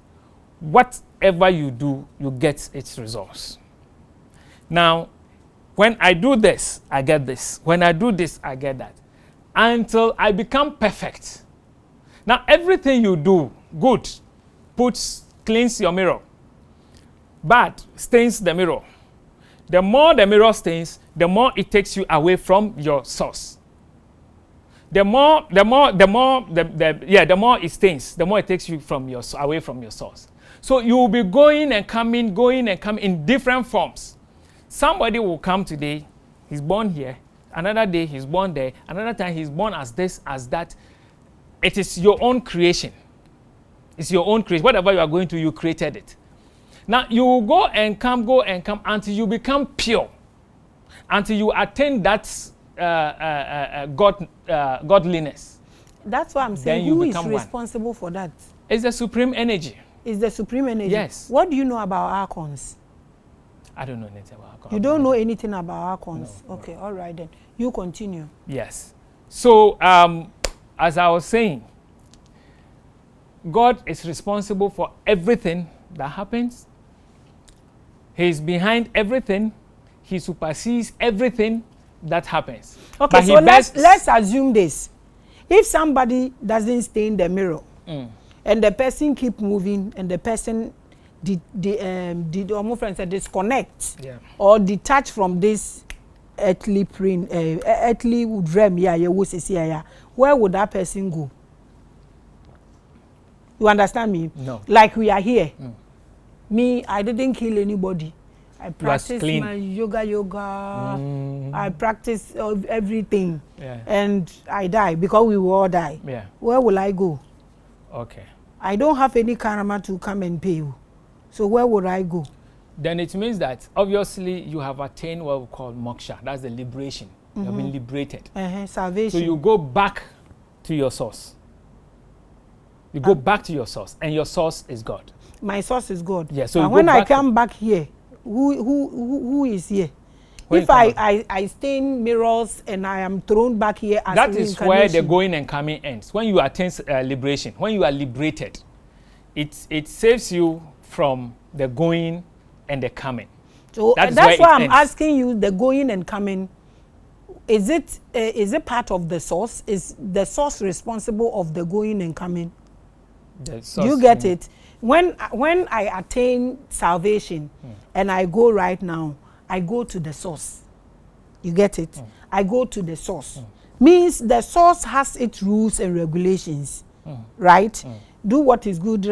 whatever you do, you get its results. Now, when I do this, I get this. When I do this, I get that, until I become perfect. Now, everything you do, good, cleans your mirror. Bad, stains the mirror. The more the mirror stains, the more it takes you away from your source. The more it stains, the more it takes you away from your source. So you will be going and coming in different forms. Somebody will come today, he's born here. Another day, he's born there. Another time, he's born as this, as that. It is your own creation. It's your own creation. Whatever you are going to, you created it. Now, you will go and come until you become pure. Until you attain that godliness. That's why I'm saying, who is responsible for that? It's the supreme energy. It's the supreme energy? Yes. What do you know about archons? I don't know anything about archons. You don't know anything about archons? No, okay, all right then. You continue. Yes. So, as I was saying, God is responsible for everything that happens. He is behind everything. He supersedes everything that happens. Okay, so let's assume this. If somebody doesn't stay in the mirror, and the person keep moving, and the person disconnect or detach from this earthly realm, where would that person go? You understand me? No. Like we are here. Me, I didn't kill anybody. I practice my yoga. I practice everything. Yeah. And I die because we will all die. Yeah. Where will I go? Okay. I don't have any karma to come and pay you. So where would I go? Then it means that obviously you have attained what we call moksha. That's the liberation. You have been liberated. Salvation. So you go back to your source. You go back to your source, and your source is God. My source is God. Yeah. So when I come back here, who is here? If I stay in mirrors and I am thrown back here as that is where the going and coming ends. When you attain liberation, when you are liberated, it saves you from the going and the coming. So that's why I'm asking you, the going and coming, is it part of the source? Is the source responsible of the going and coming? Do you get it? When I attain salvation and I go right now, I go to the source. You get it? I go to the source. Means the source has its rules and regulations, right? Do what is good,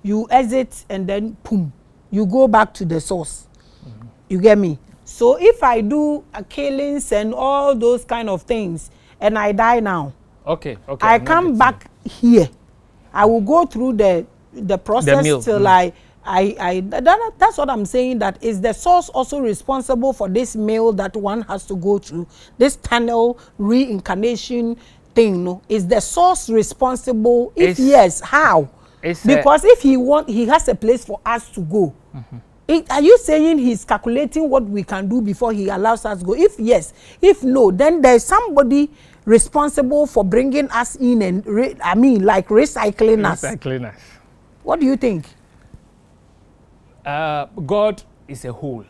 you exit, and then boom, you go back to the source. You get me? So if I do killings and all those kind of things, and I die now, I come back here. I will go through the process till that's what I'm saying. That is the source also responsible for this meal that one has to go through, this tunnel reincarnation thing? No, is the source responsible? If yes, how? Because if he has a place for us to go. Are you saying he's calculating what we can do before he allows us to go? If yes, if no, then there's somebody responsible for bringing us in and recycling us. What do you think? God is a whole.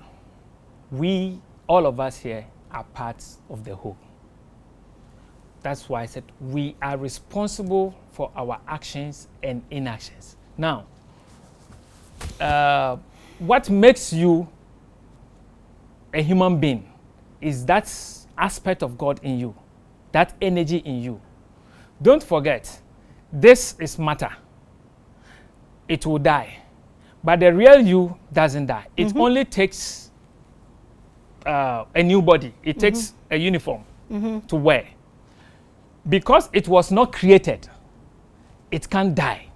We, all of us here, are parts of the whole. That's why I said we are responsible for our actions and inactions. Now, what makes you a human being is that aspect of God in you, that energy in you. Don't forget, this is matter. It will die. But the real you doesn't die. It only takes a new body. It takes a uniform to wear. Because it was not created, it can't die.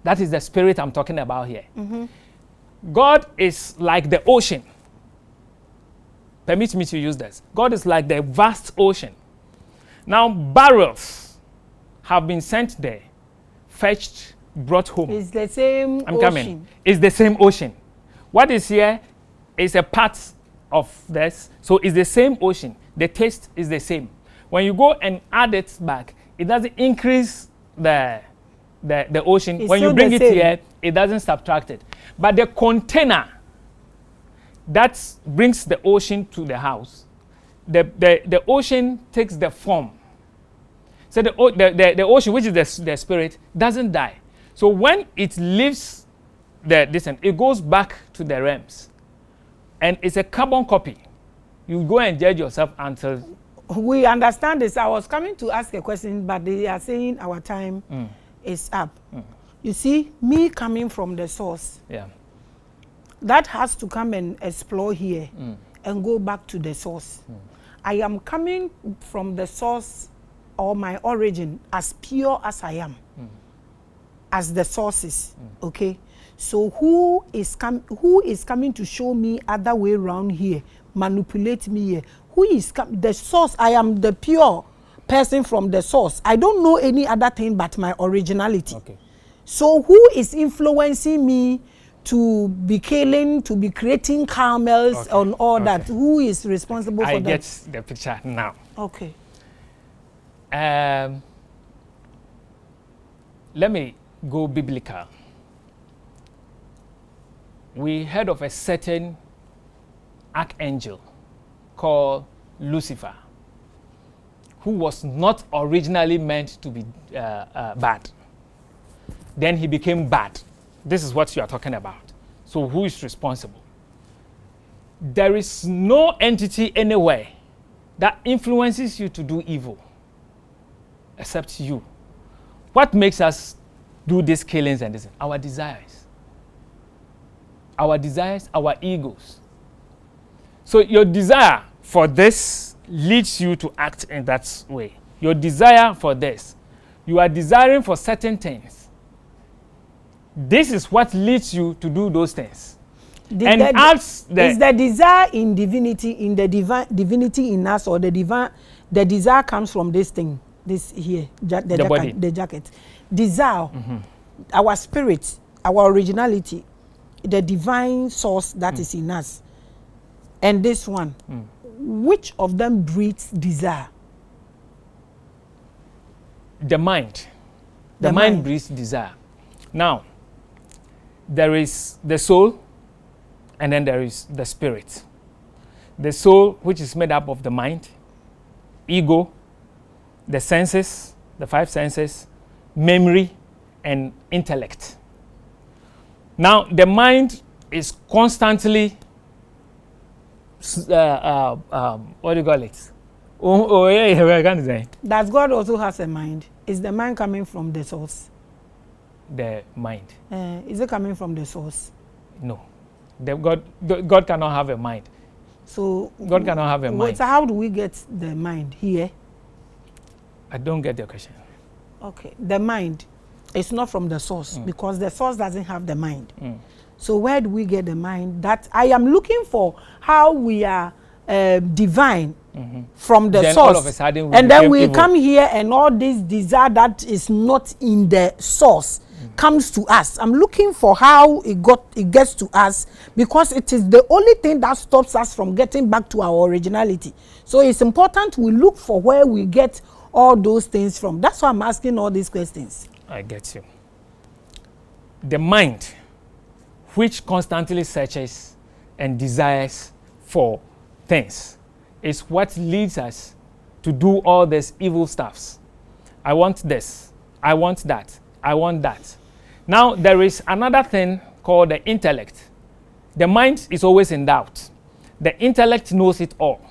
That is the spirit I'm talking about here. God is like the ocean. permit me to use this. God is like the vast ocean. Now, barrels have been sent there, fetched, brought home. It's the same I'm ocean. coming. It's the same ocean. What is here is a part of this. So it's the same ocean. The taste is the same. When you go and add it back, it doesn't increase the ocean. It's when you still bring the it same. here, it doesn't subtract it. But the container that brings the ocean to the house, the ocean takes the form. So the ocean, which is the spirit, doesn't die. So when it leaves it goes back to the realms. And it's a carbon copy. You go and judge yourself until... We understand this. I was coming to ask a question, but they are saying our time is up. You see, me coming from the source, that has to come and explore here and go back to the source. I am coming from the source or my origin as pure as I am, as the sources, okay? So who is coming to show me other way around here, manipulate me here? Who is the source? I am the pure person from the source. I don't know any other thing but my originality. Okay. So who is influencing me to be killing, to be creating camels and all that? Who is responsible for that? I get the picture now. Okay. Let me go biblical. We heard of a certain archangel called Lucifer, who was not originally meant to be bad. Then he became bad. This is what you are talking about. So who is responsible? There is no entity anywhere that influences you to do evil except you. What makes us do these killings and this? Our desires. Our desires, our egos. So your desire for this leads you to act in that way. Your desire for this. You are desiring for certain things. This is what leads you to do those things. Is the desire in divinity, in the divinity in us, or the desire comes from this thing, this here, the jacket. Desire, our spirit, our originality, the divine source that is in us. And this one, which of them breeds desire? The mind. The mind breeds desire. Now, there is the soul, and then there is the spirit. The soul, which is made up of the mind, ego, the senses, the five senses, memory, and intellect. Now, the mind is constantly, what do you call it? I can't say. Does God also has a mind? Is the mind coming from the source? The mind. Is it coming from the source? No. God cannot have a mind. So God cannot have a mind. So how do we get the mind here? I don't get the question. Okay. The mind is not from the source because the source doesn't have the mind. So where do we get the mind? That I am looking for how we are divine from the then source. All of a sudden and then we evil. come here and all this desire that is not in the source comes to us. I'm looking for how it gets to us because it is the only thing that stops us from getting back to our originality. So it's important we look for where we get all those things from. That's why I'm asking all these questions. I get you. The mind, which constantly searches and desires for things, is what leads us to do all these evil stuffs. I want this. I want that. I want that. Now, there is another thing called the intellect. The mind is always in doubt. The intellect knows it all.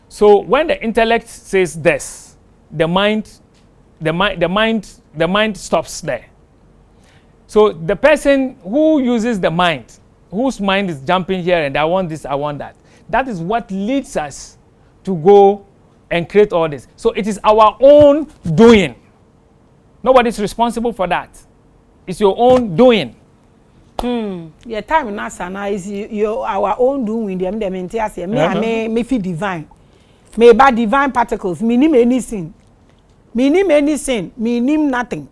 So when the intellect says this, the mind stops there. So the person who uses the mind, whose mind is jumping here and I want this, I want that. That is what leads us to go and create all this. So it is our own doing. Nobody is responsible for that. It's your own doing. Your time in Asana is our own doing them entias. Me feel divine. Me by divine particles. Me nim anything. Me nim anything. Me nim nothing.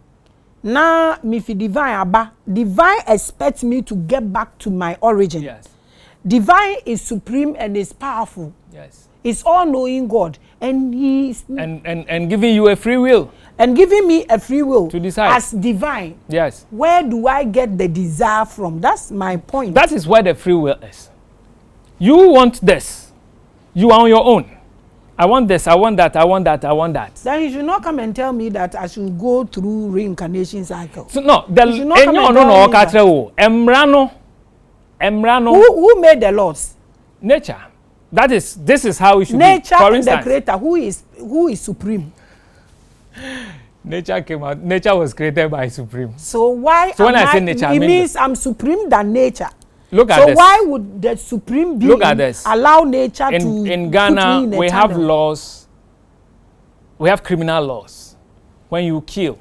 Now me feel divine aba. Divine expects me to get back to my origin. Yes. Divine is supreme and is powerful. Yes. It's all-knowing God, and He's and giving you a free will. And giving me a free will to decide as divine. Yes. Where do I get the desire from? That's my point. That is where the free will is. You want this. You are on your own. I want this. I want that. I want that. I want that. Then you should not come and tell me that I should go through reincarnation cycle. So no, the Who made the laws? Nature. This is how it should nature be. For instance, the creator, who is supreme. Nature came out. Nature was created by supreme. So why? So when I say nature, it means I'm supreme than nature. Look at this. So why would the supreme being allow nature to in Ghana? Put me in we a have channel? laws. We have criminal laws. When you kill,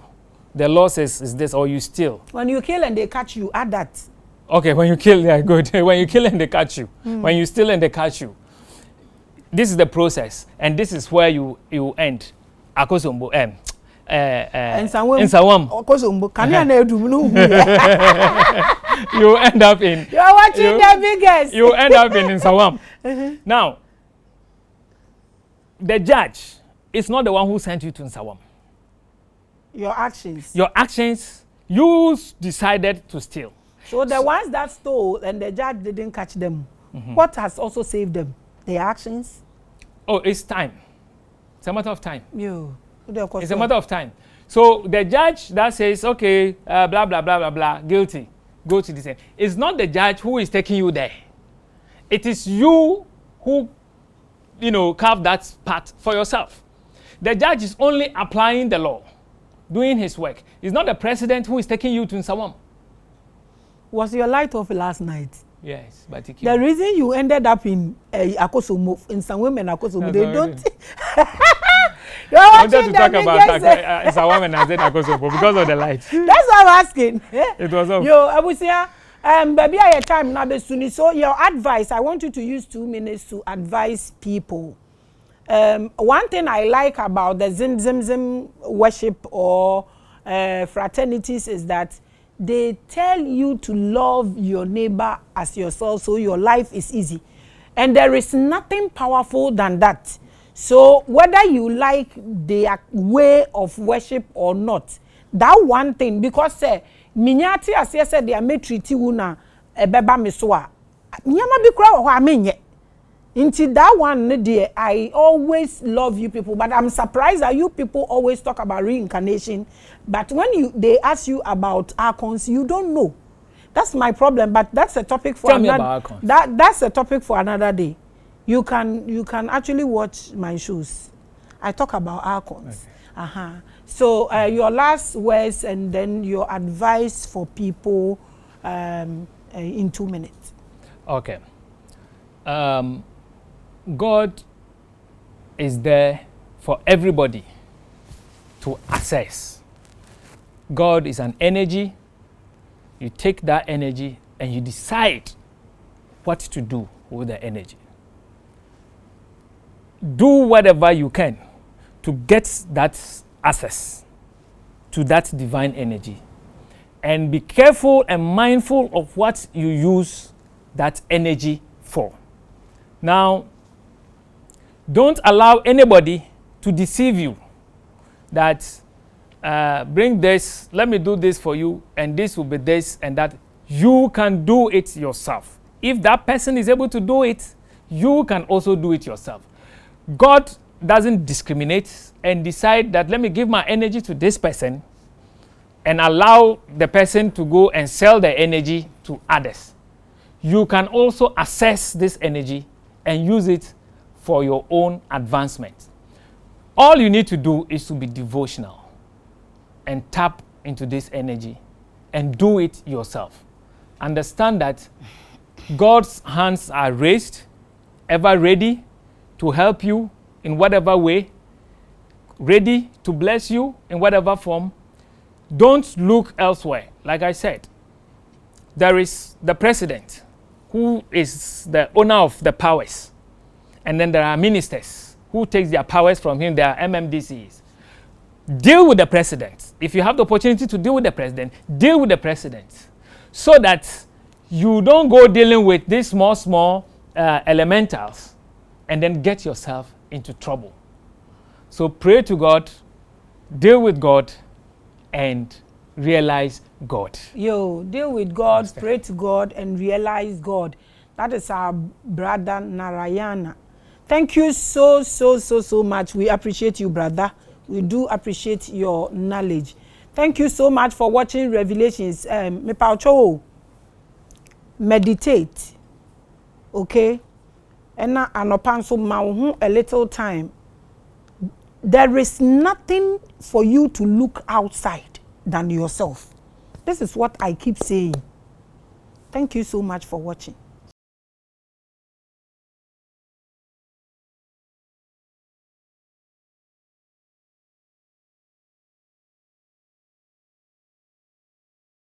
the law says is this, or you steal. When you kill and they catch you, add that. Okay, when you kill, yeah, good. When you kill and they catch you. When you steal and they catch you. This is the process, and this is where you end. Akosombo in Sawam. You end up in. You are watching the biggest. You end up in Sawam. Now, the judge is not the one who sent you to Sawam. Your actions. Your actions. You decided to steal. So the ones that stole and the judge didn't catch them, what has also saved them? Their actions? Oh, it's time. It's a matter of time. It's a matter of time. So the judge that says, okay, blah, blah, blah, blah, blah, guilty, go to this end. It's not the judge who is taking you there. It is you who, carve that path for yourself. The judge is only applying the law, doing his work. It's not the president who is taking you to Nsawam. Was your light off last night? Yes, but the reason you ended up in Akosomo, in some women Akosomo, they don't. I wanted to talk about some women and Akosomo because of the light. That's what I'm asking. It was off. Yo, Abusia, baby, I have time now. So your advice, I want you to use 2 minutes to advise people. One thing I like about the Zim worship or fraternities is that they tell you to love your neighbor as yourself so your life is easy. And there is nothing powerful than that. So whether you like their way of worship or not, that one thing, because minyati as I said, they are treat you na ebeba miswa. Nyama bi kura wo amenye. Into that one, dear, I always love you people, but I'm surprised that you people always talk about reincarnation. But when they ask you about archons, you don't know. That's my problem. But that's a topic for another. That's a topic for another day. You can actually watch my shows. I talk about archons. Okay. So your last words and then your advice for people in 2 minutes. Okay. God is there for everybody to access. God is an energy. You take that energy and you decide what to do with the energy. Do whatever you can to get that access to that divine energy. And be careful and mindful of what you use that energy for. Now, don't allow anybody to deceive you that bring this, let me do this for you, and this will be this and that. You can do it yourself. If that person is able to do it, you can also do it yourself. God doesn't discriminate and decide that let me give my energy to this person and allow the person to go and sell the energy to others. You can also access this energy and use it for your own advancement. All you need to do is to be devotional and tap into this energy and do it yourself. Understand that God's hands are raised, ever ready to help you in whatever way, ready to bless you in whatever form. Don't look elsewhere. Like I said, there is the president, who is the owner of the powers. And then there are ministers who takes their powers from him. There are MMDCs. Deal with the president. If you have the opportunity to deal with the president, deal with the president, so that you don't go dealing with these small elementals and then get yourself into trouble. So pray to God, deal with God, and realize God. Deal with God, pray to God, and realize God. That is our brother Narayana. Thank you so much. We appreciate you, brother. We do appreciate your knowledge. Thank you so much for watching Revelations. Meditate. Okay? And now a little time. There is nothing for you to look outside than yourself. This is what I keep saying. Thank you so much for watching.